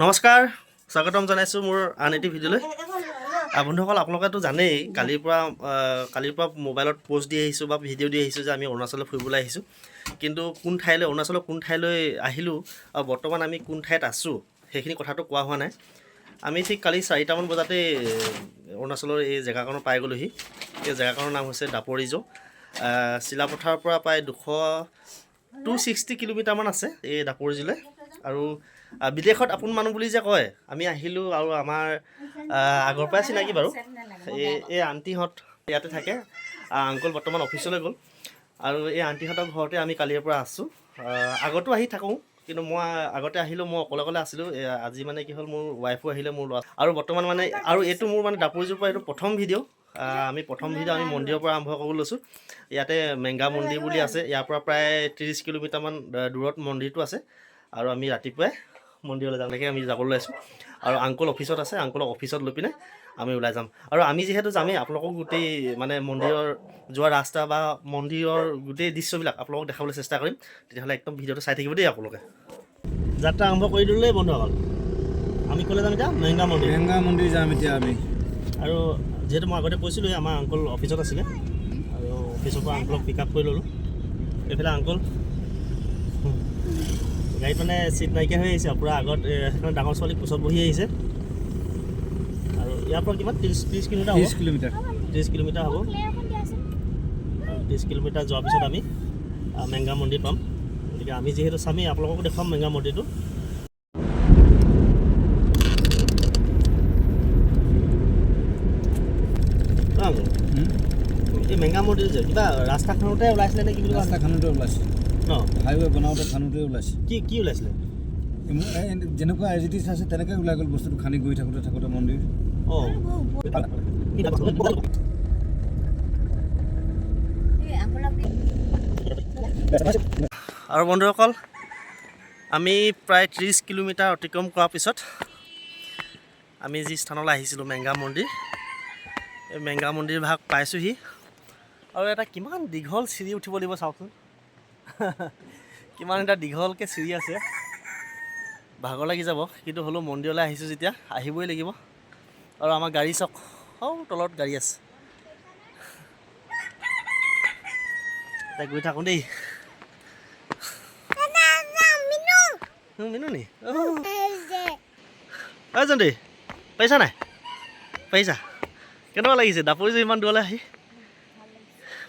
নমস্কাৰ স্বাগতম জনাইছোঁ মোৰ আন এটি ভিডিঅ'লৈ। বন্ধুসকল আপোনালোকেতো জানেই কালিৰ পৰা মোবাইলত পোষ্ট দি আহিছোঁ বা ভিডিঅ' দি আহিছোঁ যে আমি অৰুণাচললৈ ফুৰিবলৈ আহিছোঁ, কিন্তু অৰুণাচলৰ কোন ঠাইলৈ আহিলোঁ আৰু বৰ্তমান আমি কোন ঠাইত আছোঁ সেইখিনি কথাটো কোৱা হোৱা নাই। আমি ঠিক কালি 4টামান বজাতে অৰুণাচলৰ এই জেগাকণত পাই গ'লোহি। এই জেগাকণৰ নাম হৈছে দাপৰিজো। চিলাপথাৰৰ পৰা প্ৰায় 260 কিলোমিটাৰমান আছে এই দাপৰিজোলৈ। আৰু বিদেশত আপোন মানুহ বুলি যে কয়, আমি আহিলোঁ আৰু আমাৰ আগৰ পৰাই চিনাকি বাৰু। এই আণ্টিহঁত ইয়াতে থাকে, আংকল বৰ্তমান অফিচলৈ গ'ল আৰু এই আণ্টিহঁতৰ ঘৰতে আমি কালিৰ পৰা আছোঁ। আগতো আহি থাকোঁ, কিন্তু মই আগতে আহিলোঁ, মই অকলে আছিলোঁ। আজি মানে কি হ'ল, মোৰ ৱাইফো আহিলে, মোৰ ল'ৰা আৰু বৰ্তমান মানে আৰু এইটো মোৰ মানে দাপৰিজোৰ পৰা এইটো প্ৰথম ভিডিঅ'। আমি মন্দিৰৰ পৰা আৰম্ভ কৰিব লৈছোঁ। ইয়াতে মেংগা মন্দিৰ বুলি আছে, ইয়াৰ পৰা প্ৰায় 30 কিলোমিটাৰমান দূৰত মন্দিৰটো আছে আৰু আমি ৰাতিপুৱাই মন্দিৰলৈ যাওঁলৈকে আমি যাবলৈ লৈছোঁ। আৰু আংকল অফিচত আছে, আংকলক অফিচত লৈ পিনে আমি ওলাই যাম। আৰু আমি যিহেতু যামেই, আপোনালোকক গোটেই মানে মন্দিৰৰ যোৱা ৰাস্তা বা মন্দিৰৰ গোটেই দৃশ্যবিলাক আপোনালোকক দেখাবলৈ চেষ্টা কৰিম। তেতিয়াহ'লে একদম ভিডিঅ'টো চাই থাকিব দেই আপোনালোকে। যাত্ৰা আৰম্ভ কৰি দিলোঁ বন্ধুসকল। আমি ক'লৈ যাম এতিয়া? মেংগা মন্দিৰ যাম এতিয়া আমি। আৰু যিহেতু মই আগতে কৈছিলোঁ, আমাৰ আংকল অফিচত আছিলে আৰু অফিচৰ পৰা আংকলক পিক আপ কৰি ল'লোঁ। এইফালে আংকল গাড়ীত মানে চিট নাইকিয়া হৈ আহিছে, পূৰা আগত এখন ডাঙৰ ছোৱালী কোচত বহি আহিছে। আৰু ইয়াৰ পৰা কিমান 30 কিলোমিটাৰ হ'ব। 30 কিলোমিটাৰ হ'ব। 30 কিলোমিটাৰ যোৱাৰ পিছত আমি মেংগা মন্দিৰ পাম। গতিকে আমি যিহেতু চামেই, আপোনালোককো দেখুৱাম মেংগা মন্দিৰটো। এই মেংগা মন্দিৰ যে কিবা ৰাস্তাখনতে ওলাইছিলে নে কি? ৰাস্তাখনতে ওলাইছে ন, হাইৱে বনাওঁতে খানোতে ওলাইছে। কি ওলাইছিলে? যেনেকুৱা এজ ইট ইজ আছে তেনেকৈ ওলাই গ'ল বস্তুটো, খানি গৈ থাকোঁতে মন্দিৰ। অঁ, আৰু বন্ধুসকল, আমি প্ৰায় 30 কিলোমিটাৰ অতিক্ৰম কৰাৰ পিছত আমি যি স্থানলৈ আহিছিলোঁ, মেংগা মন্দিৰ, এই মেংগা মন্দিৰ ভাগ পাইছোঁহি। আৰু এটা কিমান দীঘল চিৰি উঠিব লাগিব চাওকচোন। কিমান এটা দীঘলকৈ চিৰি আছে, ভাগৰ লাগি যাব। কিন্তু হ'লেও মন্দিৰলৈ আহিছোঁ যেতিয়া আহিবই লাগিব। আৰু আমাৰ গাড়ী চাওক, তলত গাড়ী আছে। এতিয়া গৈ থাকোঁ দেই। মিনু নি জন্তি পাৰিছা নাই? পাৰিছা? কেনেকুৱা লাগিছে দাপৰিজো ইমান দূৰলৈ আহি?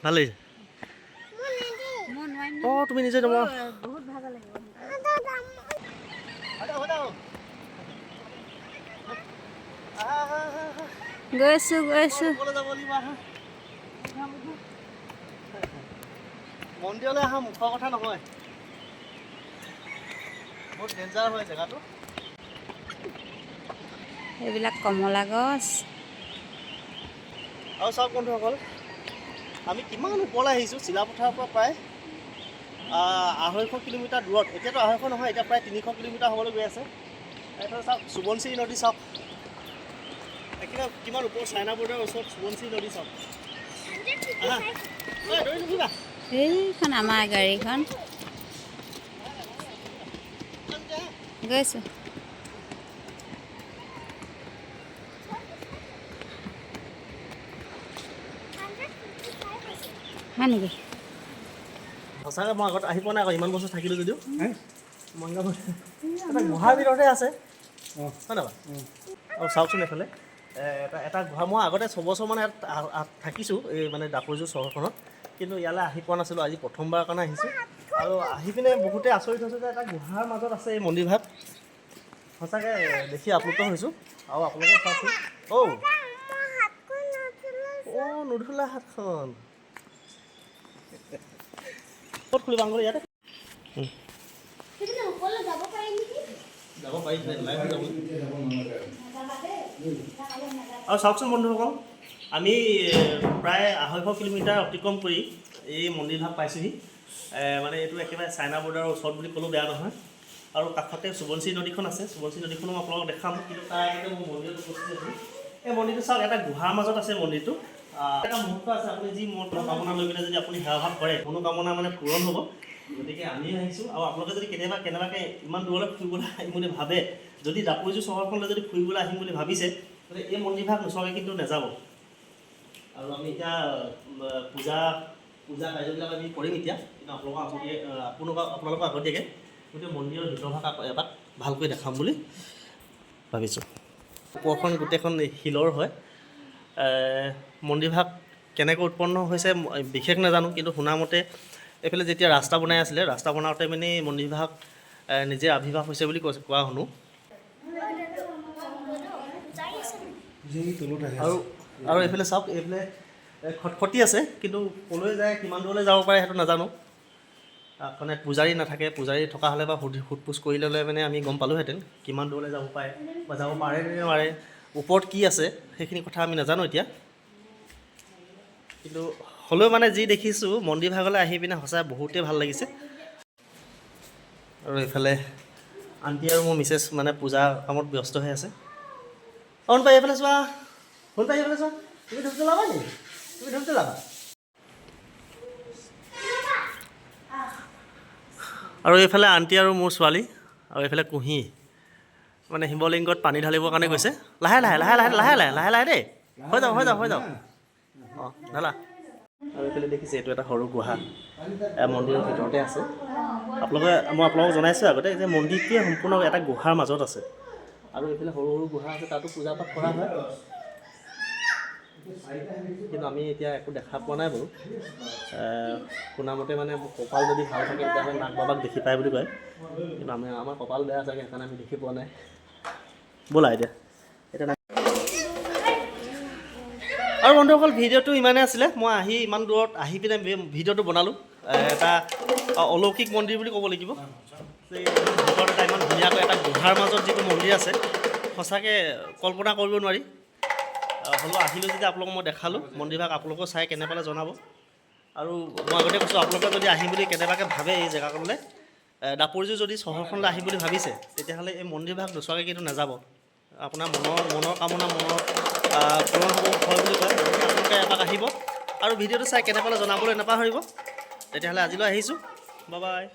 ভাল লাগিছে? অঁ, তুমি নিজে যাবা। গৈছোঁ মন্দিৰলৈ অহা মুখৰ কথা নহয়, বহুত ডেঞ্জাৰ হয় জেগাটো। এইবিলাক কমলা গছ। আৰু চাওক বন্ধুসকল, আমি কিমান ওপৰলৈ আহিছোঁ। চিলাপথাৰৰ পৰা প্ৰায় 250 কিলোমিটাৰ দূৰত। এতিয়াতো 250 নহয়, এতিয়া প্ৰায় 300 কিলোমিটাৰ হ'বলৈ গৈ আছে। এইফালে চাওক, সোৱণশিৰি নদী চাওক, একেবাৰে কিমান ওপৰ, চাইনা বৰ্ডাৰৰ ওচৰত সোৱণশিৰি নদী চাওক। দৌৰি নুফুৰিবা। এইখন আমাৰ গাড়ীখন। গৈছোঁ। হয় নেকি? সঁচাকৈ মই আগত আহি পোৱা নাই আকৌ, ইমান বছৰ থাকিলোঁ যদিও। এটা গুহাৰ ভিতৰতে আছে, হয় নহয়? আৰু চাওকচোন এইফালে এটা গুহা। মই আগতে 6 বছৰমান ইয়াত থাকিছোঁ, এই মানে দাপৰিজো চহৰখনত, কিন্তু ইয়ালৈ আহি পোৱা নাছিলোঁ। আজি প্ৰথমবাৰৰ কাৰণে আহিছোঁ। আৰু আহি পিনে বহুতে আচৰিত হৈছে যে এটা গুহাৰ মাজত আছে এই মন্দিৰভাগ। সঁচাকৈ দেখি আপ্লুত হৈছোঁ। আৰু আপোনালোকে চাওকচোন, নুধুলা হাতখন। ক'ত খুলিবা আঙুলি? ইয়াতে যাব পাৰি। আৰু চাওকচোন বন্ধুসকল, আমি প্ৰায় 250 কিলোমিটাৰ অতিক্ৰম কৰি এই মন্দিৰভাগ পাইছোঁহি। মানে এইটো একেবাৰে চাইনা বৰ্ডাৰৰ ওচৰত বুলি ক'লেও বেয়া নহয়। আৰু কাষতে সোৱণশিৰি নদীখন আছে, সোৱণশিৰি নদীখনো আপোনালোকক দেখাম। কিন্তু তাৰ আগতে মই মন্দিৰটো উপস্থিত আছোঁ। এই মন্দিৰটো চাওক, এটা গুহাৰ মাজত আছে মন্দিৰটো। এটা মুহূৰ্ত আছে, আপুনি যি মনোকামনা লৈ পিনে যদি আপুনি সেৱা ভাৱ কৰে, মনোকামনা মানে পূৰণ হ'ব। গতিকে আমি আহিছোঁ। আৰু আপোনালোকে যদি কেনেবাকৈ ইমান দূৰলৈ ফুৰিবলৈ আহিম বুলি ভাবে, যদি দাপৰিজু চহৰখনলৈ যদি ফুৰিবলৈ আহিম বুলি ভাবিছে গতিকে এই মন্দিৰভাগ নোচোৱাকৈ কিন্তু নাযাব। আৰু আমি এতিয়া পূজা কাৰ্যবিলাক আমি কৰিম এতিয়া, কিন্তু আপোনালোকক আগতীয়াকৈ গোটেই মন্দিৰৰ ভিতৰভাগ এপাক ভালকৈ দেখাম বুলি ভাবিছোঁ। ওপৰখন গোটেইখন শিলৰ হয়। মন্দিৰভাগ কেনেকৈ উৎপন্ন হৈছে বিশেষ নাজানো, কিন্তু শুনামতে এইফালে যেতিয়া ৰাস্তা বনাই আছিলে, ৰাস্তা বনাওঁতে মানে মন্দিৰভাগ নিজে আৱিৰ্ভাৱ হৈছে বুলি কোৱা শুনো। আৰু এইফালে চাওক, এইফালে খটখটি আছে, কিন্তু ক'লৈ যায় কিমান দূৰলৈ যাব পাৰে সেইটো নাজানো। মানে পূজাৰী নাথাকে, পূজাৰী থকা হ'লে বা সোধ পোছ কৰি ল'লে মানে আমি গম পালোঁহেঁতেন কিমান দূৰলৈ যাব পাৰে বা যাব পাৰে নে নোৱাৰে, ওপৰত কি আছে সেইখিনি কথা আমি নাজানো এতিয়া। কিন্তু হ'লেও মানে যি দেখিছোঁ মন্দিৰভাগলৈ আহি পিনে সঁচাই বহুতেই ভাল লাগিছে। আৰু এইফালে আণ্টি আৰু মোৰ মিছেছ মানে পূজা কামত ব্যস্ত হৈ আছে। পাই এইফালে চোৱা, পাই এইফালে চোৱা, তুমি ধূপ জ্বলাবা নেকি? তুমি ধূপ জ্বলাবা? আৰু এইফালে আণ্টি আৰু মোৰ ছোৱালী, আৰু এইফালে কুঁহি মানে শিৱলিংগত পানী ঢালিবৰ কাৰণে গৈছে। লাহে লাহে দেই, হৈ যাওক অঁ ঢালা। আৰু এইফালে দেখিছে এইটো এটা সৰু গুহা, মন্দিৰৰ ভিতৰতে আছে। মই আপোনালোকক জনাইছোঁ আগতে যে মন্দিৰটোৱে সম্পূৰ্ণ এটা গুহাৰ মাজত আছে। আৰু এইফালে সৰু সৰু গুহা আছে, তাতো পূজা পাঠ কৰা হয়, কিন্তু আমি এতিয়া একো দেখা পোৱা নাই বাৰু। শুনামতে মানে কপাল যদি ভাল থাকে তেতিয়াহ'লে নাগ বাবাক দেখি পায় বুলি কয়, কিন্তু আমাৰ কপাল বেয়া চাগে, সেইকাৰণে আমি দেখি পোৱা নাই। ব'লা এতিয়া আৰু বন্ধুসকল, ভিডিঅ'টো ইমানেই আছিলে। মই ইমান দূৰত আহি পিনে ভিডিঅ'টো বনালোঁ। এটা অলৌকিক মন্দিৰ বুলি ক'ব লাগিব। ভিতৰত এটা ইমান ধুনীয়াকৈ এটা গুহাৰ মাজত যিটো মন্দিৰ আছে, সঁচাকৈ কল্পনা কৰিব নোৱাৰি। হ'লেও আহিলোঁ যেতিয়া আপোনালোকক মই দেখালোঁ মন্দিৰভাগ, আপোনালোকেও চাই কেনে পালে জনাব। আৰু মই আগতে কৈছোঁ, আপোনালোকে যদি আহিম বুলি কেনেবাকৈ ভাবে এই জেগাকণলৈ, দাপৰিজু যদি চহৰখনলৈ আহিম বুলি ভাবিছে, তেতিয়াহ'লে এই মন্দিৰভাগ নোচোৱাকৈ কিন্তু নাযাব। আপোনাৰ মনৰ কামনা পূৰণ হয় বুলি কয়। আপোনালোকে এপাক আহিব আৰু ভিডিঅ'টো চাই কেনে পালে জনাবলৈ নাপাহৰিব। তেতিয়াহ'লে আজিলৈ আহিছোঁ, বাই বাই।